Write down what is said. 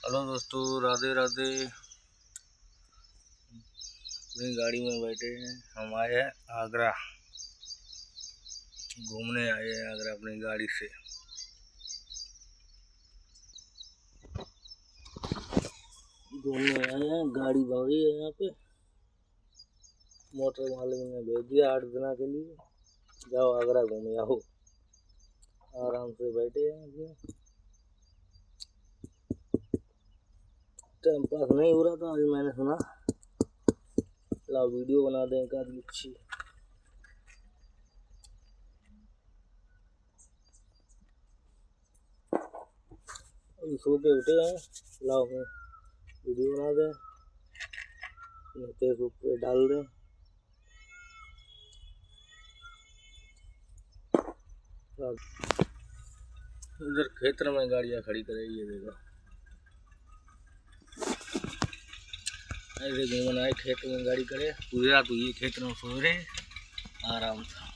Hello दोस्तों, राधे राधे। अपनी गाड़ी में बैठे हैं, हम आए हैं आगरा, घूमने आए हैं आगरा अपनी गाड़ी से। घूमने आए हैं, गाड़ी भागी है यहाँ पे। मोटर मालिक ने भेज दिया 8 दिन के लिए, जाओ आगरा घूमे आओ। आराम से बैठे हैं, टाइम पास नहीं हो रहा था। आज मैंने सुना ला वीडियो बना दें एक आधी अच्छी। अभी सो के उठे हैं, लाओ वीडियो बना दें, फेसबुक पे डाल दें। इधर खेतर में गाड़ियाँ खड़ी करेगी, ये देखो। ऐसे घूमना है, खेत में गाड़ी करे पूरा, तो ये खेत में सो रहे आराम से।